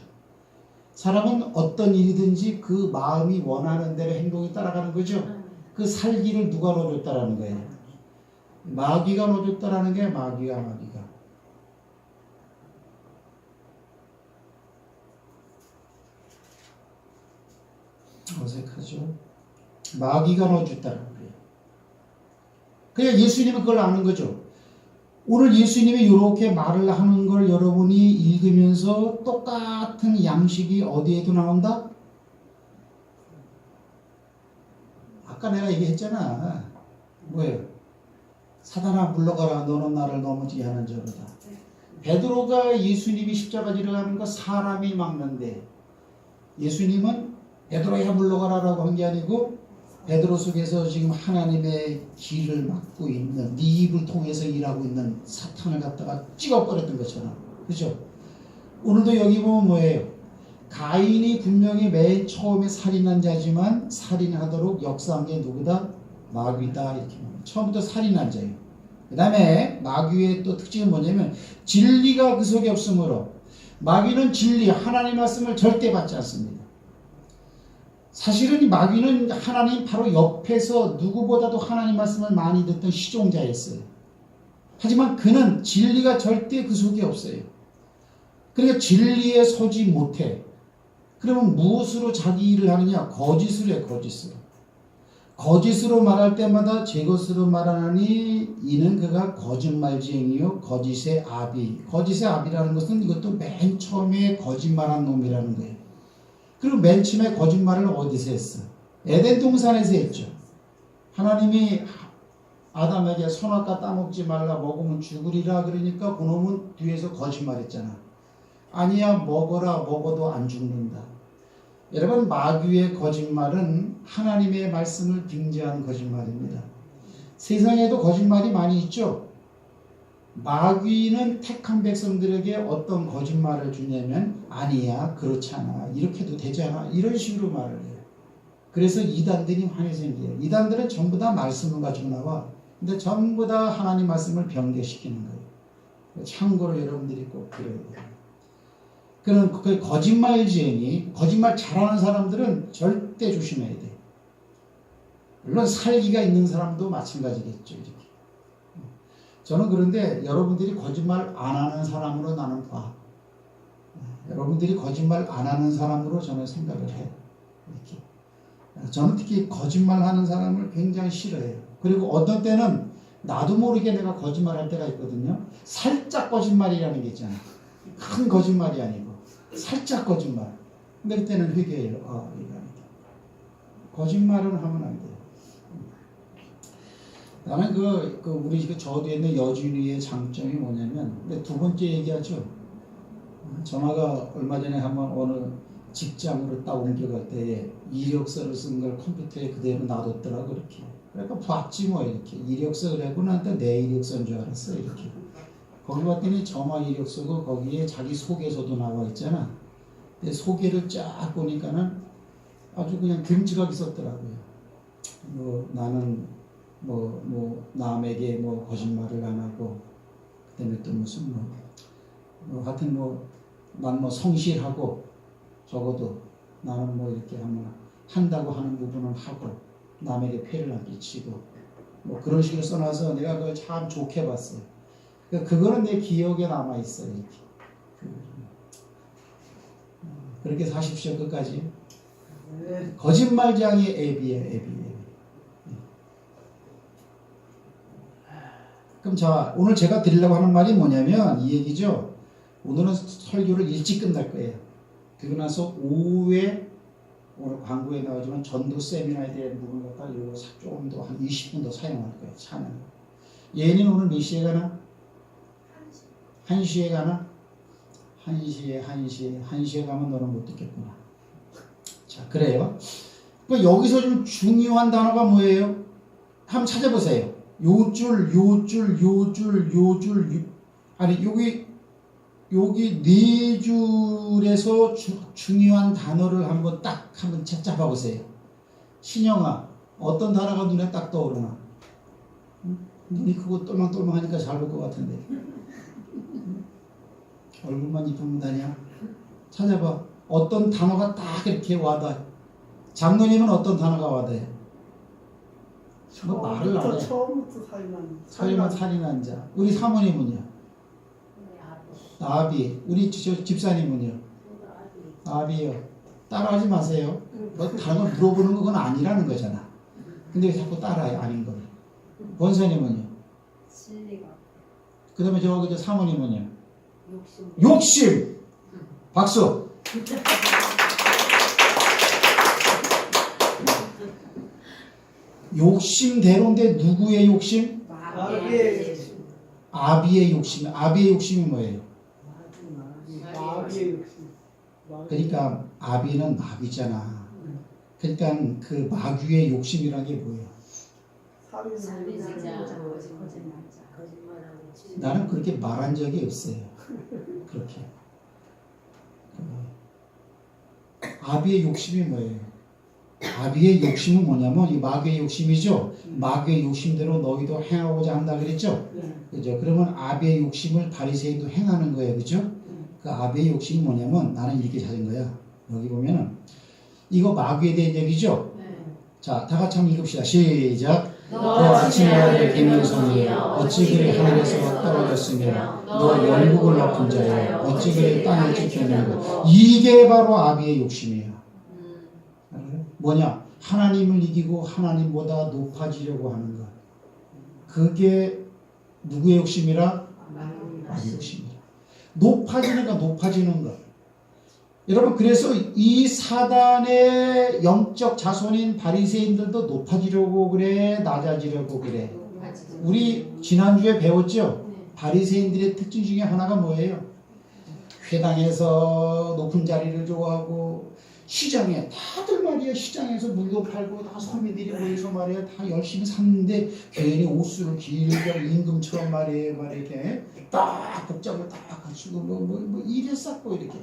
사람은 어떤 일이든지 그 마음이 원하는 대로 행동이 따라가는 거죠. 그 살기를 누가 넣어줬다라는 거예요? 마귀가 넣어줬다라는 게 마귀가. 어색하죠? 마귀가 넣어줬다는 거예요. 그냥 예수님은 그걸 아는 거죠. 오늘 예수님이 이렇게 말을 하는 걸 여러분이 읽으면서 똑같은 양식이 어디에도 나온다? 아까 내가 얘기했잖아. 뭐예요? 사단아 물러가라. 너는 나를 넘어지게 하는 자로다. 베드로가 예수님이 십자가 지러 가는 거 사람이 막는데 예수님은 베드로야 물러가라라고 한 게 아니고 베드로 속에서 지금 하나님의 길을 막고 있는 네 입을 통해서 일하고 있는 사탄을 갖다가 찍어버렸던 것처럼. 그죠? 오늘도 여기 보면 뭐예요? 가인이 분명히 맨 처음에 살인한 자지만 살인하도록 역사한 게 누구다? 마귀다. 이렇게 말합니다. 처음부터 살인한 자예요. 그 다음에 마귀의 또 특징은 뭐냐면 진리가 그 속에 없으므로 마귀는 진리, 하나님 말씀을 절대 받지 않습니다. 사실은 이 마귀는 하나님 바로 옆에서 누구보다도 하나님 말씀을 많이 듣던 시종자였어요. 하지만 그는 진리가 절대 그 속에 없어요. 그러니까 진리에 서지 못해. 그러면 무엇으로 자기 일을 하느냐? 거짓으로 해요. 거짓으로. 거짓으로 말할 때마다 제 것으로 말하니 이는 그가 거짓말쟁이요 거짓의 아비. 거짓의 아비라는 것은 이것도 맨 처음에 거짓말한 놈이라는 거예요. 그리고 맨 처음에 거짓말을 어디서 했어? 에덴 동산에서 했죠. 하나님이 아담에게 선악과 따먹지 말라 먹으면 죽으리라 그러니까 그놈은 뒤에서 거짓말했잖아. 아니야 먹어라 먹어도 안 죽는다. 여러분 마귀의 거짓말은 하나님의 말씀을 빙자한 거짓말입니다. 세상에도 거짓말이 많이 있죠. 마귀는 택한 백성들에게 어떤 거짓말을 주냐면 아니야 그렇지 않아 이렇게도 되잖아 이런 식으로 말을 해요. 그래서 이단들이 많이 생겨요. 이단들은 전부 다 말씀을 가지고 나와. 근데 전부 다 하나님 말씀을 변개시키는 거예요. 참고로 여러분들이 꼭 그래야 돼요. 그런 그 거짓말쟁이, 거짓말 잘하는 사람들은 절대 조심해야 돼. 물론 살기가 있는 사람도 마찬가지겠죠. 이렇게. 저는 그런데 여러분들이 거짓말 안 하는 사람으로 나는 봐. 여러분들이 거짓말 안 하는 사람으로 저는 생각을 해. 이렇게. 저는 특히 거짓말 하는 사람을 굉장히 싫어해요. 그리고 어떤 때는 나도 모르게 내가 거짓말 할 때가 있거든요. 살짝 거짓말이라는 게 있잖아. 큰 거짓말이 아니고 살짝 거짓말. 근데 그때는 회개해요. 이거 아니다. 거짓말은 하면 안 돼요. 나는 우리 저도에 있는 여준이의 장점이 뭐냐면, 근데 두 번째 얘기하죠. 전화가 얼마 전에 한번 어느 직장으로 딱 옮겨갈 때에 이력서를 쓴 걸 컴퓨터에 그대로 놔뒀더라고, 그렇게. 그러니까 봤지 뭐, 이렇게. 이력서를 하고 나한테 내 이력서인 줄 알았어, 이렇게. 거기 봤더니 점화 이력서고 거기에 자기 소개서도 나와 있잖아. 근데 소개를 쫙 보니까는 아주 그냥 듬직하게 썼더라고요. 나는 남에게 거짓말을 안 하고, 그 다음에 또 무슨 하여튼 난 성실하고, 적어도 나는 이렇게 한다고 하는 부분은 하고, 남에게 폐를 안 끼치고, 그런 식으로 써놔서 내가 그걸 참 좋게 봤어요. 그거는 내 기억에 남아있어요, 이렇게. 그렇게 사십시오, 끝까지. 거짓말장이 앱이에요. 그럼 자, 오늘 제가 드리려고 하는 말이 뭐냐면 이 얘기죠. 오늘은 설교를 일찍 끝날 거예요. 그리고 나서 오후에 오늘 광고에 나오지만 전도 세미나에 대한 부분을 갖다 조금 더 한 20분 더 사용할 거예요. 찬양. 예인이는 오늘 몇 시에 가나? 1시에 가나? 1시에 가면 너는 못 듣겠구나. 자, 그래요. 여기서 좀 중요한 단어가 뭐예요? 한번 찾아보세요. 아니, 여기 네 줄에서 중요한 단어를 한번 잡아 보세요. 신영아, 어떤 단어가 눈에 딱 떠오르나? 눈이 크고 똘망똘망하니까 잘 볼 것 같은데. 얼굴만 이쁜 문단이야. 찾아봐. 어떤 단어가 딱 이렇게 와닿아. 장로님은 어떤 단어가 와닿아요? 말을 안 해. 처음부터 살인한 자. 우리 사모님은요? 아비. 우리 집사님은요? 아비요. 따라하지 마세요. 다른 걸 물어보는 건 아니라는 거잖아. 근데 왜 자꾸 따라해? 아닌 걸. 권사님은요? 그 다음에 저 사모님은요? 욕심. 박수. 욕심대로인데 누구의 욕심? 아비의 욕심. 아비의 욕심이 뭐예요? 마귀의 욕심. 그러니까 아비는 마귀잖아. 그러니까 그 마귀의 욕심이라는 게 뭐예요? 나는 그렇게 말한 적이 없어요. 그렇게. 아비의 욕심이 뭐예요? 아비의 욕심은 뭐냐면 이 마귀의 욕심이죠. 마귀의 욕심대로 너희도 행하고자 한다 그랬죠. 그죠? 그러면 아비의 욕심을 바리새인도 행하는 거예요, 그죠? 그 아비의 욕심이 뭐냐면 나는 이렇게 찾은 거야. 여기 보면은 이거 마귀에 대한 얘기죠. 자, 다 같이 한번 읽읍시다. 시작. 너 아침에 아들 개미의 손이여 어찌 그리 하늘에서 떨어졌으며 너 열국을 엎은 자여 어찌 그리 땅을 지켰느냐. 이게 바로 아비의 욕심이에요. 뭐냐? 하나님을 이기고 하나님보다 높아지려고 하는 것. 그게 누구의 욕심이라? 아비의 욕심이라. 높아지는 것, 높아지는 것. 여러분, 그래서 이 사단의 영적 자손인 바리새인들도 높아지려고 그래, 낮아지려고 그래. 우리 지난주에 배웠죠? 바리새인들의 특징 중에 하나가 뭐예요? 회당에서 높은 자리를 좋아하고 시장에 다들 말이야, 시장에서 물도 팔고 다 서민들이 모여서 말이야 다 열심히 샀는데 괜히 옷수를 길게 임금처럼 말이에요, 이렇게 딱 복장을 딱 갖추고 뭐 일을 쌓고 이렇게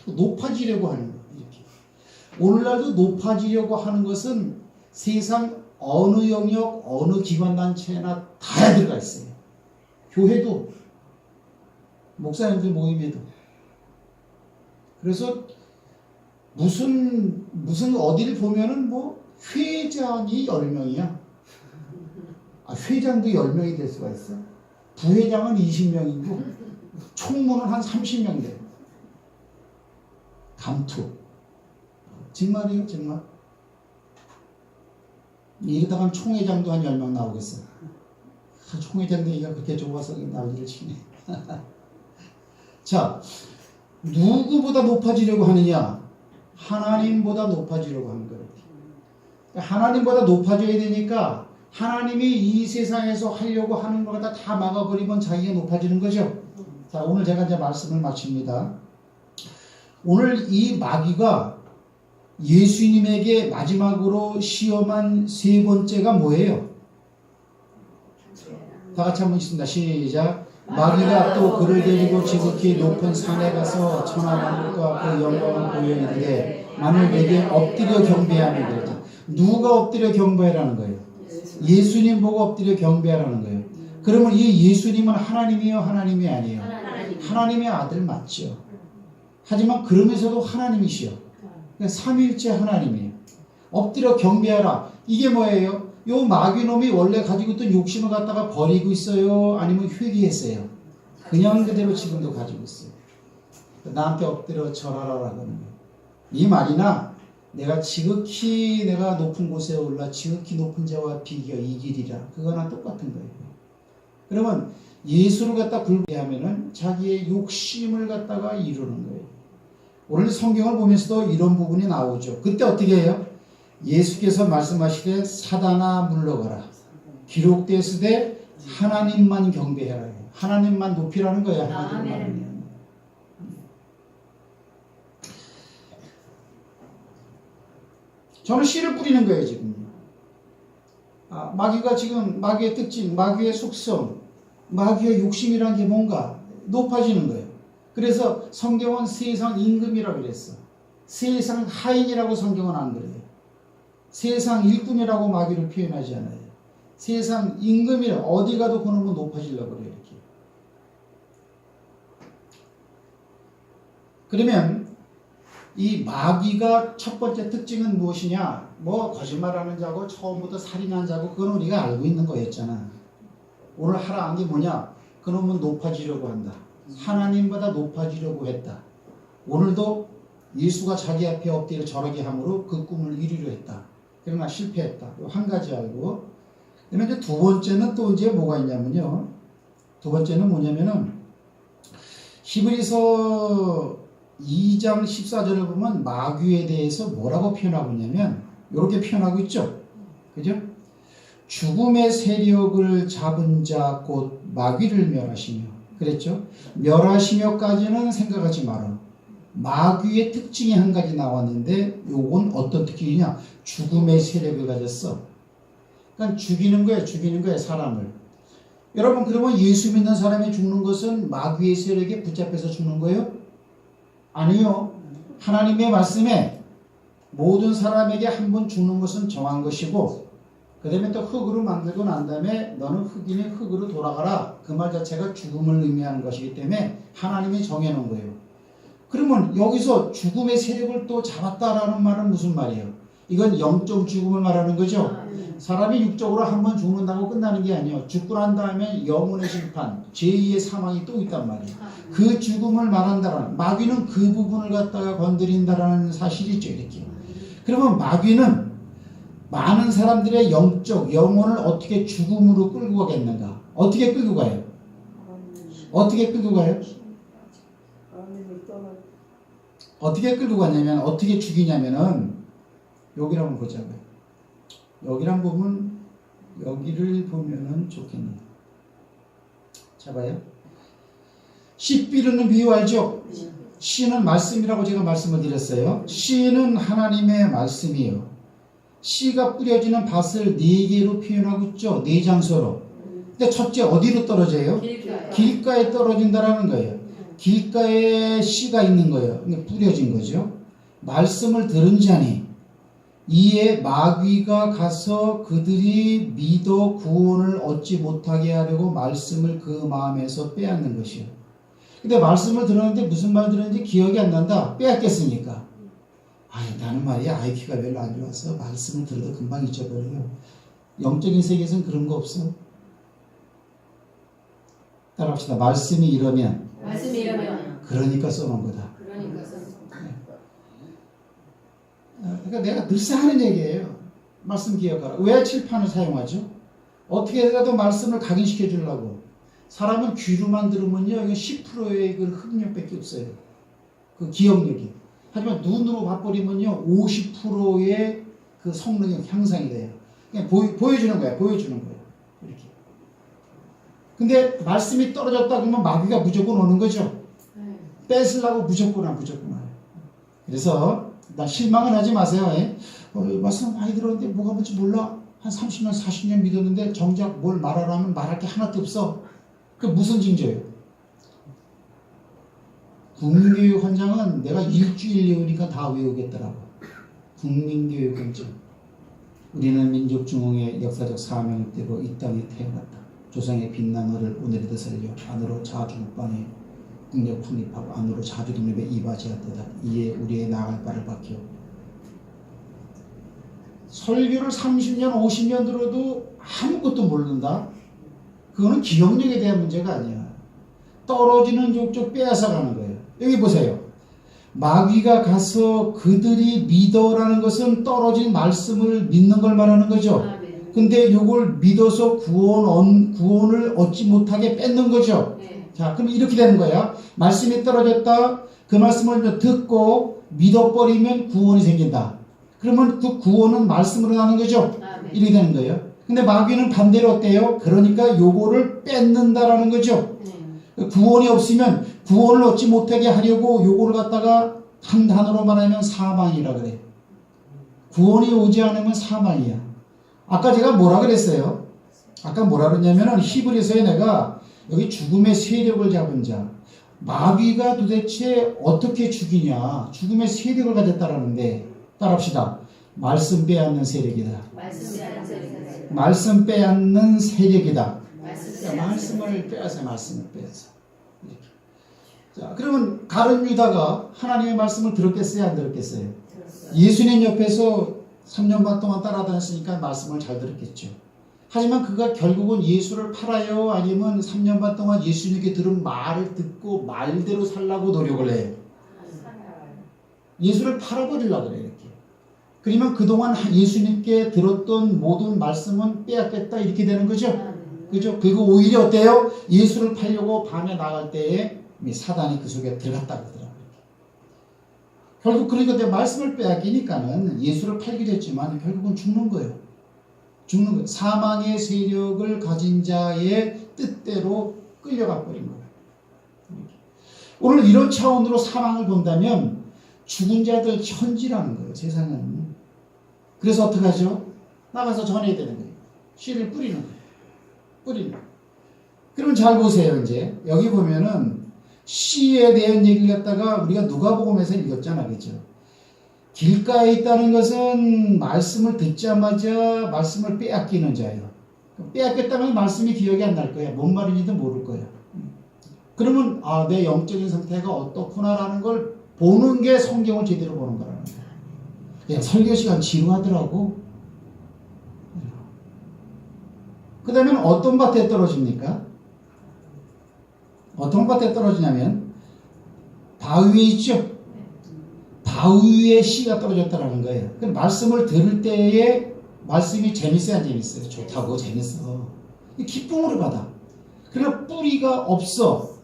높아지려고 하는 거. 이렇게 오늘날도 높아지려고 하는 것은 세상 어느 영역 어느 기관단체나 다 들어가 있어요. 교회도 목사님들 모임에도. 그래서 무슨 어디를 보면은 뭐 회장이 10명이야. 아, 회장도 10명이 될 수가 있어. 부회장은 20명이고 총무는 한 30명 돼. 감투. 정말이에요, 정말. 이러다가 총회장도 한 10명 나오겠어. 총회장 되기가 그렇게 좋아서 난리를 치네. 자, 누구보다 높아지려고 하느냐? 하나님보다 높아지려고 하는 거예요. 하나님보다 높아져야 되니까 하나님이 이 세상에서 하려고 하는 걸 다 막아버리면 자기가 높아지는 거죠. 자, 오늘 제가 이제 말씀을 마칩니다. 오늘 이 마귀가 예수님에게 마지막으로 시험한 세 번째가 뭐예요? 다 같이 한번 읽습니다. 시작. 마귀가 또 그를 데리고 지극히 높은 산에 가서 천하만국과 그 영광을 보여이르되 만일 내게 엎드려 경배하면 되다. 누가 엎드려 경배하라는 거예요? 예수님 보고 엎드려 경배하라는 거예요. 그러면 이 예수님은 하나님이에요, 하나님이 아니에요? 하나님의 아들 맞죠. 하지만 그러면서도 하나님이시요. 그러니까 삼위일체 하나님이에요. 엎드려 경배하라. 이게 뭐예요? 요 마귀놈이 원래 가지고 있던 욕심을 갖다가 버리고 있어요? 아니면 회개했어요? 그냥 그대로 지금도 가지고 있어요. 나한테 엎드려 절하라라는 거예요. 이 말이나 내가 지극히 내가 높은 곳에 올라 지극히 높은 자와 비교 이기리라. 그거나 똑같은 거예요. 그러면 예수를 갖다 굴배하면은 자기의 욕심을 갖다가 이루는 거예요. 오늘 성경을 보면서도 이런 부분이 나오죠. 그때 어떻게 해요? 예수께서 말씀하시되 사단아 물러가라. 기록되었으되 하나님만 경배하라. 하나님만 높이라는 거예요. 하나님만. 저는 씨를 뿌리는 거예요, 지금. 마귀가 지금 마귀의 특징, 마귀의 속성, 마귀의 욕심이라는 게 뭔가 높아지는 거예요. 그래서 성경은 세상 임금이라고 그랬어. 세상 하인이라고 성경은 안 그래요. 세상 일꾼이라고 마귀를 표현하지 않아요. 세상 임금이라 어디 가도 그놈은 높아지려고 그래요. 이렇게. 그러면 이 마귀가 첫 번째 특징은 무엇이냐? 뭐 거짓말하는 자고 처음부터 살인한 자고 그건 우리가 알고 있는 거였잖아. 오늘 하라 한 게 뭐냐? 그놈은 높아지려고 한다. 하나님보다 높아지려고 했다. 오늘도 예수가 자기 앞에 엎드려 절하게 함으로 그 꿈을 이루려 했다. 그러나 실패했다. 한 가지 알고. 그러면 이제 두 번째는 또 이제 뭐가 있냐면요. 두 번째는 뭐냐면은 히브리서 2장 14절을 보면 마귀에 대해서 뭐라고 표현하고 있냐면 이렇게 표현하고 있죠. 그죠? 죽음의 세력을 잡은 자 곧 마귀를 멸하시며 그랬죠. 멸하시며까지는 생각하지 마라. 마귀의 특징이 한 가지 나왔는데 요건 어떤 특징이냐? 죽음의 세력을 가졌어. 그러니까 죽이는 거예요, 사람을. 여러분, 그러면 예수 믿는 사람이 죽는 것은 마귀의 세력에 붙잡혀서 죽는 거예요? 아니요. 하나님의 말씀에 모든 사람에게 한 번 죽는 것은 정한 것이고 그 다음에 또 흙으로 만들고 난 다음에 너는 흙이니 흙으로 돌아가라. 그 말 자체가 죽음을 의미하는 것이기 때문에 하나님이 정해놓은 거예요. 그러면 여기서 죽음의 세력을 또 잡았다라는 말은 무슨 말이에요? 이건 영적 죽음을 말하는 거죠. 사람이 육적으로 한 번 죽는다고 끝나는 게 아니에요. 죽고 난 다음에 영혼의 심판, 제2의 사망이 또 있단 말이에요. 그 죽음을 말한다라는, 마귀는 그 부분을 갖다가 건드린다라는 사실이죠. 이렇게. 그러면 마귀는 많은 사람들의 영적, 영혼을 어떻게 죽음으로 끌고 가겠는가? 어떻게 끌고 가요? 어떻게 끌고 가요? 어떻게 끌고 가냐면, 어떻게 죽이냐면은, 여기를 한번 보자고요. 여기를 한번 보면, 여기를 보면은 좋겠네요. 잡아요. 씨 뿌리는 비유 알죠? 씨는 말씀이라고 제가 말씀을 드렸어요. 씨는 하나님의 말씀이에요. 씨가 뿌려지는 밭을 4개로 표현하고 있죠. 4장소로. 근데 첫째 어디로 떨어져요? 길가에 떨어진다라는 거예요. 길가에 씨가 있는 거예요. 그러니까 뿌려진 거죠. 말씀을 들은 자니 이에 마귀가 가서 그들이 믿어 구원을 얻지 못하게 하려고 말씀을 그 마음에서 빼앗는 것이요. 근데 말씀을 들었는데 무슨 말 들었는지 기억이 안 난다. 빼앗겼으니까. 아니 나는 말이야 IQ가 별로 안 좋아서 말씀을 들어도 금방 잊어버려요. 영적인 세계에서는 그런 거 없어. 따라합시다. 말씀이 이러면 그러니까 써놓은 거다. 그러니까 내가 늘상 하는 얘기예요. 말씀 기억하라. 왜 칠판을 사용하죠? 어떻게 해서라도 말씀을 각인시켜 주려고. 사람은 귀로만 들으면요, 이거 10%의 그 흡력밖에 없어요. 그 기억력이. 하지만 눈으로 봐버리면요, 50%의 그 성능이 향상이 돼요. 그냥 보여주는 거야, 보여주는 거예요. 이렇게. 근데 말씀이 떨어졌다 그러면 마귀가 무조건 오는 거죠. 뺏으려고 무조건 와요. 그래서 나 실망은 하지 마세요. 말씀 많이 들었는데 뭐가 뭔지 몰라. 한 30년, 40년 믿었는데 정작 뭘 말하라면 말할 게 하나도 없어. 그 무슨 징조예요? 국민교육 헌장은 내가 일주일 외우니까 다 외우겠더라고. 국민교육 헌장. 우리는 민족중흥의 역사적 사명을 띠고 이 땅에 태어났다. 조상의 빛나무를 오늘에도 살려 안으로 자주국방에 국력 확립하고 안으로 자주독립에 이바지하였다. 이에 우리의 나아갈 바를 밝혀. 설교를 30년, 50년 들어도 아무것도 모른다? 그거는 기억력에 대한 문제가 아니야. 떨어지는 족족 빼앗아가는 거예요. 여기 보세요. 마귀가 가서 그들이 믿어라는 것은 떨어진 말씀을 믿는 걸 말하는 거죠. 근데 이걸 믿어서 구원을 얻지 못하게 뺏는 거죠. 자, 그럼 이렇게 되는 거야. 말씀이 떨어졌다. 그 말씀을 듣고 믿어버리면 구원이 생긴다. 그러면 그 구원은 말씀으로 나는 거죠. 이렇게 되는 거예요. 근데 마귀는 반대로 어때요? 그러니까 요거를 뺏는다라는 거죠. 구원이 없으면 구원을 얻지 못하게 하려고 요거를 갖다가 한 단어로 말하면 사망이라 그래. 구원이 오지 않으면 사망이야. 아까 제가 뭐라 그랬어요? 아까 뭐라 그랬냐면은 히브리서에 내가 여기 죽음의 세력을 잡은 자. 마귀가 도대체 어떻게 죽이냐. 죽음의 세력을 가졌다라는데 따라합시다. 말씀 빼앗는 세력이다. 말씀 빼앗는 세력이다. 말씀을 빼앗아. 이렇게. 자, 그러면 가룟 유다가 하나님의 말씀을 들었겠어요? 안 들었겠어요? 예수님 옆에서 3년 반 동안 따라다녔으니까 말씀을 잘 들었겠죠. 하지만 그가 결국은 예수를 팔아요? 아니면 3년 반 동안 예수님께 들은 말을 듣고 말대로 살라고 노력을 해요? 예수를 팔아버리려고 그래요. 이렇게. 그러면 그동안 예수님께 들었던 모든 말씀은 빼앗겠다 이렇게 되는 거죠. 그죠? 그리고 오히려 어때요? 예수를 팔려고 밤에 나갈 때에 사단이 그 속에 들어갔다고 하더라고요. 결국 그러니까 내 말씀을 빼앗기니까는 예수를 팔기도 했지만 결국은 죽는 거예요. 죽는 거예요. 사망의 세력을 가진 자의 뜻대로 끌려가 버린 거예요. 오늘 이런 차원으로 사망을 본다면 죽은 자들 천지라는 거예요. 세상은. 그래서 어떻게 하죠? 나가서 전해야 되는 거예요. 씨를 뿌리는 거예요. 뿌리는 거예요. 그러면 잘 보세요. 이제 여기 보면은 씨에 대한 얘기를 갖다가 우리가 누가복음에서 읽었잖아. 그죠? 길가에 있다는 것은 말씀을 듣자마자 말씀을 빼앗기는 자예요. 빼앗겼다면 말씀이 기억이 안 날 거야. 뭔 말인지도 모를 거야. 그러면 내 영적인 상태가 어떻구나라는 걸 보는 게 성경을 제대로 보는 거라는 거야. 야, 설교 시간 지루하더라고. 그 다음에 어떤 밭에 떨어집니까? 어떤 밭에 떨어지냐면 바위에 있죠. 바위에 씨가 떨어졌다는 거예요. 말씀을 들을 때에 말씀이 재밌어요, 안 재밌어요? 좋다고, 재밌어. 기쁨으로 받아. 그러나 뿌리가 없어.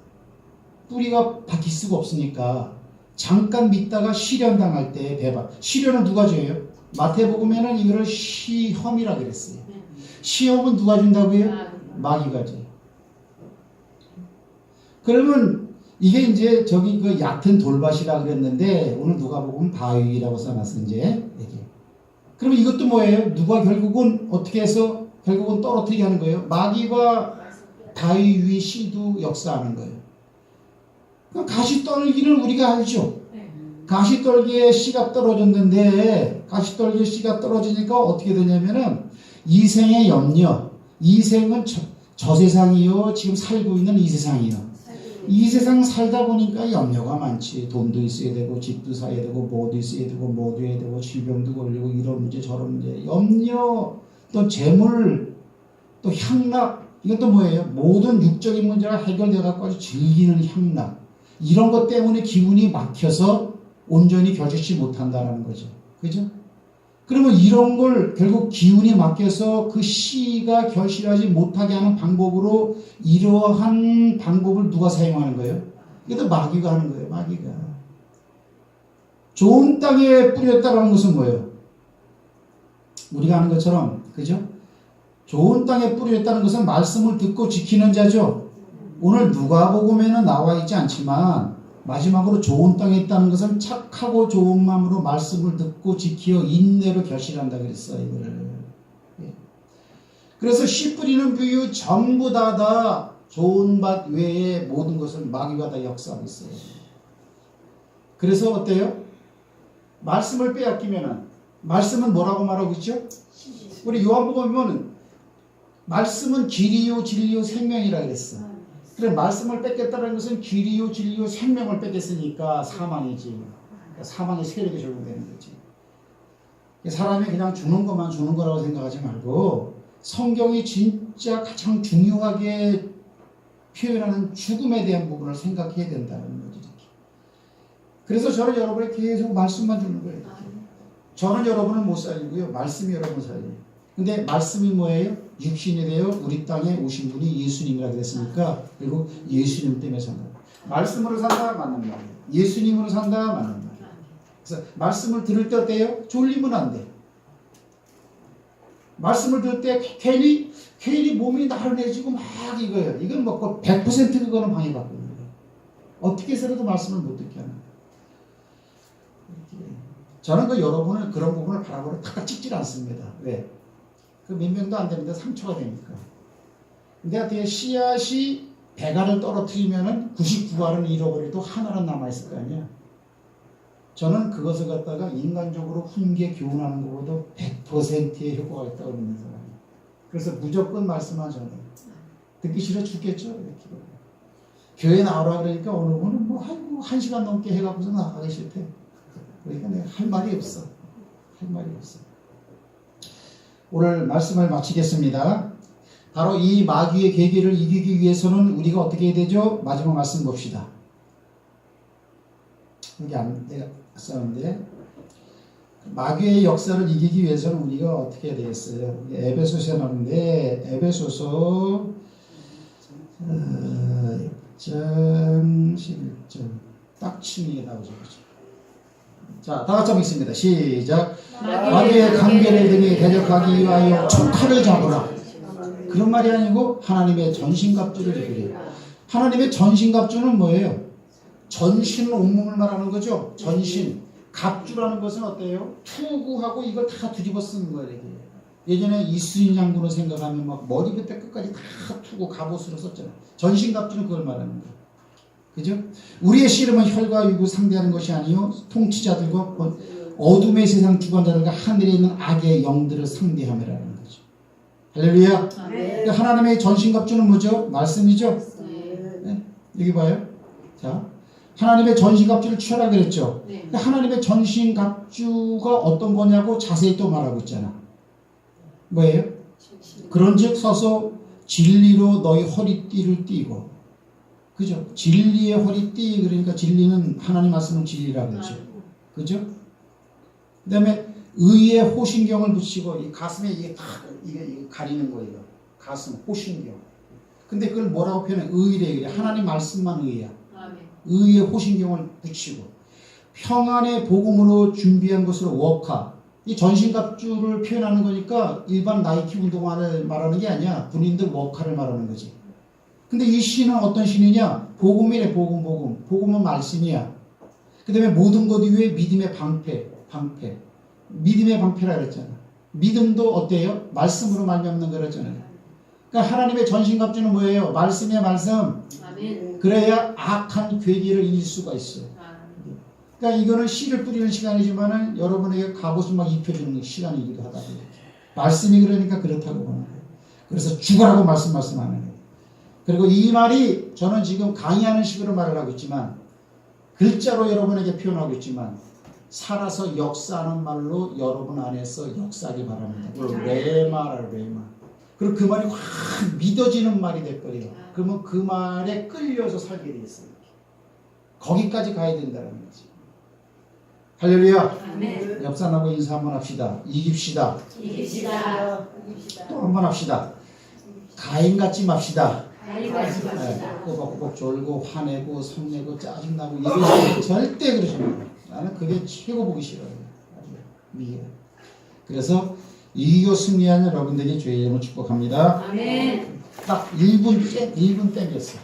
뿌리가 박힐 수가 없으니까 잠깐 믿다가 시련당할 때 배박. 시련은 누가 줘요? 마태복음에는 이거를 시험이라 그랬어요. 시험은 누가 준다고요? 마귀가 줘요. 그러면 이게 이제 저기 그 얕은 돌밭이라 그랬는데 오늘 누가복음 바위라고 써놨어 이제. 그러면 이것도 뭐예요? 누가 결국은 어떻게 해서 결국은 떨어뜨리게 하는 거예요? 마귀가 바위 위 씨도 역사하는 거예요. 가시떨기는 우리가 알죠. 가시떨기에 씨가 떨어졌는데 가시떨기에 씨가 떨어지니까 어떻게 되냐면은 이생의 염려. 이생은 저 세상이요. 지금 살고 있는 이 세상이요. 이 세상 살다 보니까 염려가 많지. 돈도 있어야 되고 집도 사야 되고 뭐도 있어야 되고 뭐도 해야 되고 질병도 걸리고 이런 문제 저런 문제 염려 또 재물 또 향락 이것도 뭐예요? 모든 육적인 문제가 해결돼 갖고 아주 즐기는 향락 이런 것 때문에 기운이 막혀서 온전히 결실치 못한다는 거죠. 그죠? 그러면 이런 걸 결국 기운이 막혀서 그 씨가 결실하지 못하게 하는 방법으로 이러한 방법을 누가 사용하는 거예요? 이것도 마귀가 하는 거예요. 마귀가. 좋은 땅에 뿌렸다는 것은 뭐예요? 우리가 아는 것처럼 그죠? 좋은 땅에 뿌렸다는 것은 말씀을 듣고 지키는 자죠. 오늘 누가복음에는 나와 있지 않지만 마지막으로 좋은 땅에 있다는 것은 착하고 좋은 마음으로 말씀을 듣고 지키어 인내로 결실한다 그랬어 이거를. 그래서 씨 뿌리는 비유 전부 다 좋은 밭 외에 모든 것을 마귀가 다 역사하고 있어요. 그래서 어때요? 말씀을 빼앗기면은 말씀은 뭐라고 말하고 있죠? 우리 요한복음 보면 말씀은 길이요 진리요 생명이라 그랬어. 그래 말씀을 뺏겠다는 것은 길이요 진리요 생명을 뺏겼으니까 사망이지. 그러니까 사망의 세력이 적용되는 거지. 사람이 그냥 주는 것만 주는 거라고 생각하지 말고 성경이 진짜 가장 중요하게 표현하는 죽음에 대한 부분을 생각해야 된다는 거지. 그래서 저는 여러분에 계속 말씀만 주는 거예요. 저는 여러분을 못 살리고요. 말씀이 여러분을 살려요. 근데 말씀이 뭐예요? 육신이 되어 우리 땅에 오신 분이 예수님이라 그랬으니까 그리고 예수님 때문에 산다. 말씀으로 산다 맞는 말이에요. 예수님으로 산다 맞는 말이에요. 그래서 말씀을 들을 때 어때요? 졸리면 안 돼. 말씀을 들을 때 괜히 몸이 나른해지고 막 이거예요. 이건 뭐 100% 그거는 방해받고 있는 거예요. 어떻게 해서라도 말씀을 못 듣게 하는 거예요. 저는 그 여러분을 그런 부분을 바라보러 탁 찍질 않습니다. 왜? 그 몇 명도 안 되는데 상처가 되니까. 근데 어떻게 씨앗이 100알을 떨어뜨리면은 99알은 잃어버려도 하나는 남아있을 거 아니야. 저는 그것을 갖다가 인간적으로 훈계 교훈하는 것보다 100%의 효과가 있다고 믿는 사람이에요. 그래서 무조건 말씀만 전해요. 듣기 싫어 죽겠죠? 이렇게. 교회 나오라 그러니까 어느 분은 뭐 한 시간 넘게 해갖고서 나가기 싫대. 그러니까 내가 할 말이 없어. 할 말이 없어. 오늘 말씀을 마치겠습니다. 바로 이 마귀의 계기를 이기기 위해서는 우리가 어떻게 해야 되죠? 마지막 말씀 봅시다. 여기 내가 썼는데 마귀의 역사를 이기기 위해서는 우리가 어떻게 해야 되겠어요? 에베소서에 나오는데 에베소서 6장 11절 딱 치는 게 나오죠. 자, 다 같이 한번 읽습니다. 시작. 마귀의 관계를 등에 대적하기 위하여 촉칼을 잡으라. 그런 말이 아니고 하나님의 전신갑주를 입으라. 하나님의 전신갑주는 뭐예요? 전신 온몸을 말하는 거죠. 전신. 갑주라는 것은 어때요? 투구하고 이걸 다 뒤집어 쓰는 거예요. 이게. 예전에 이순신 장군을 생각하면 막 머리부터 끝까지 다 투고 갑옷으로 썼잖아요. 전신갑주는 그걸 말하는 거예요. 그죠? 우리의 씨름은 혈과 육을 상대하는 것이 아니요 통치자들과 어둠의 세상 주관자들과 하늘에 있는 악의 영들을 상대함이라는 거죠. 할렐루야. 그러니까 하나님의 전신갑주는 뭐죠? 말씀이죠. 네. 여기 봐요. 자, 하나님의 전신갑주를 취하라 그랬죠. 그러니까 하나님의 전신갑주가 어떤 거냐고 자세히 또 말하고 있잖아. 뭐예요? 그런즉 서서 진리로 너희 허리띠를 띠고, 그죠? 진리의 허리띠, 그러니까 진리는 하나님 말씀은 진리라 그러죠. 그죠? 그 다음에 의의 호신경을 붙이고, 이 가슴에 이게 다 이게 가리는 거예요. 가슴 호신경. 근데 그걸 뭐라고 표현해? 의래. 그래. 하나님 말씀만 의야. 의의 호신경을 붙이고, 평안의 복음으로 준비한 것으로 워카. 이 전신갑주를 표현하는 거니까 일반 나이키 운동화를 말하는 게 아니야. 군인들 워카를 말하는 거지. 근데 이 신은 어떤 신이냐? 복음이래. 복음. 복음은 말씀이야. 그 다음에 모든 것 위에 믿음의 방패. 믿음의 방패라 그랬잖아. 믿음도 어때요? 말씀으로 말미암는 거랬잖아요. 그러니까 하나님의 전신갑주는 뭐예요? 말씀이야, 말씀. 아멘. 그래야 악한 괴기를 이길 수가 있어요. 그러니까 이거는 씨를 뿌리는 시간이지만은 여러분에게 갑옷을 막 입혀주는 시간이기도 하다. 말씀이 그러니까 그렇다고 보는 거예요. 그래서 죽으라고 말씀하는 거예요. 그리고 이 말이 저는 지금 강의하는 식으로 말을 하고 있지만, 글자로 여러분에게 표현하고 있지만, 살아서 역사하는 말로 여러분 안에서 역사하기 바랍니다. 레마라. 그리고 그 말이 확 믿어지는 말이 돼버려요. 그러면 그 말에 끌려서 살게 돼 있어요. 거기까지 가야 된다는 거지. 할렐루야. 아멘. 옆 사람하고 인사 한번 합시다. 이깁시다. 또 한번 합시다. 가인같이 맙시다. 꼬박꼬박 졸고 화내고 성내고 짜증나고 이러시면 절대 그러시면 안 돼요. 나는 그게 최고 보기 싫어요. 미해. 그래서 이기고 승리한 여러분들에게 주의 이름을 축복합니다. 아멘. 딱 1분 땡겼어.